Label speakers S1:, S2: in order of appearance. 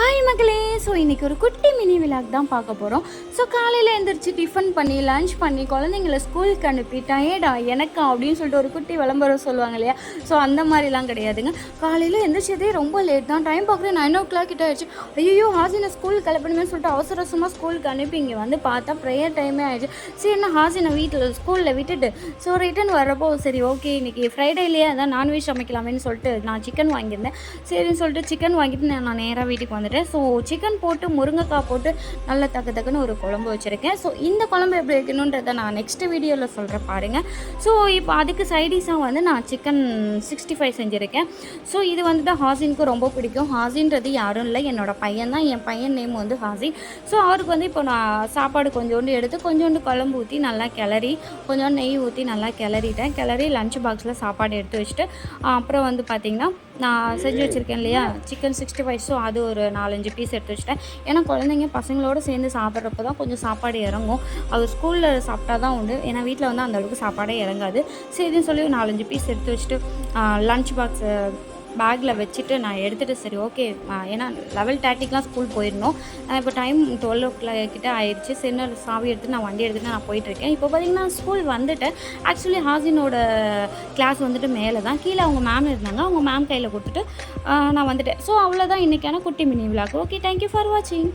S1: Hi மக்களே. So இன்றைக்கி ஒரு குட்டி மினி விலாக் தான் பார்க்க போகிறோம். ஸோ காலையில் எழுந்திரிச்சு டிஃபன் பண்ணி லன்ச் பண்ணி குழந்தைங்கள ஸ்கூலுக்கு அனுப்பி டயர்டா எனக்கா அப்படின்னு சொல்லிட்டு ஒரு குட்டி விளம்பரம் சொல்லுவாங்க இல்லையா. ஸோ அந்த மாதிரிலாம் கிடையாதுங்க. காலையில் எழுந்திரிச்சதே ரொம்ப லேட் தான். டைம் பார்க்குறது 9 o'clock கிட்ட ஆயிடுச்சு. ஐயோ ஹாசினை ஸ்கூலுக்கு கிளப்பணுமே சொல்லிட்டு அவசர அவசரமாக ஸ்கூலுக்கு அனுப்பி இங்கே வந்து பார்த்தா ப்ரேயர் டைமே ஆயிடுச்சு. சரி என்ன ஹாசினை வீட்டில் ஸ்கூலில் விட்டுட்டு ஸோ ரிட்டன் வரப்போ சரி ஓகே இன்றைக்கி ஃப்ரைடேலேயே அதான் நான்வெஜ் சமைக்கலாமேன்னு சொல்லிட்டு நான் சிக்கன் வாங்கியிருந்தேன். சரின்னு சொல்லிட்டு சிக்கன் வாங்கிட்டு நான் நேராக வீட்டுக்கு வந்துட்டேன். ஸோ சிக்கன் போட்டு முருங்கைக்காய் போட்டு நல்லா தக்குன்னு ஒரு குழம்பு வச்சுருக்கேன். ஸோ இந்த குழம்பு எப்படி வைக்கணுன்றதை நான் நெக்ஸ்ட் வீடியோவில் சொல்கிறேன் பாருங்கள். ஸோ இப்போ அதுக்கு சைடிஷாக வந்து நான் சிக்கன் 65 செஞ்சுருக்கேன். ஸோ இது வந்துட்டு ஹாசினுக்கு ரொம்ப பிடிக்கும். ஹாசின்றது யாரும் இல்லை, என்னோடய பையன் தான். என் பையன் நேம் வந்து ஹாசின். ஸோ அவருக்கு வந்து இப்போ நான் சாப்பாடு கொஞ்சோண்டு எடுத்து கொஞ்சோண்டு குழம்பு ஊற்றி நல்லா கிளறி கொஞ்சோண்டு நெய் ஊற்றி நல்லா கிளறிட்டேன். கிளறி லஞ்ச் பாக்ஸில் சாப்பாடு எடுத்து வச்சுட்டு அப்புறம் வந்து பார்த்திங்கன்னா நான் செஞ்சு வச்சுருக்கேன் இல்லையா சிக்கன் 65. ஸோ அது ஒரு 4-5 பீஸ் எடுத்து வச்சுட்டேன். ஏன்னா குழந்தைங்க பசங்களோடு சேர்ந்து சாப்பிட்றப்ப தான் கொஞ்சம் சாப்பாடு இறங்கும். அது ஸ்கூலில் சாப்பிட்டா தான் உண்டு. ஏன்னா வீட்டில் வந்து அந்தளவுக்கு சாப்பாடே இறங்காது. சரின்னு சொல்லி 4-5 பீஸ் எடுத்து வச்சுட்டு லஞ்ச் பாக்ஸு பேக்கில் வச்சுட்டு நான் எடுத்துகிட்டு சரி ஓகே ஏன்னா 11:30க்கெலாம் ஸ்கூல் போயிடணும். இப்போ டைம் 12 o'clock கிட்ட ஆயிடுச்சு. சரி சாவி எடுத்துகிட்டு நான் வண்டி எடுத்துகிட்டு நான் போயிட்டுருக்கேன். இப்போ பார்த்திங்கன்னா ஸ்கூல் வந்துட்டேன். ஆக்சுவலி ஹாசினோட கிளாஸ் வந்துட்டு மேலே தான், கீழே அவங்க மேம் இருந்தாங்க. அவங்க மேம் கையில் கொடுத்துட்டு நான் வந்துட்டேன். ஸோ அவ்வளோதான் இன்றைக்கான குட்டி mini vlog. Okay, thank you for வாட்சிங்.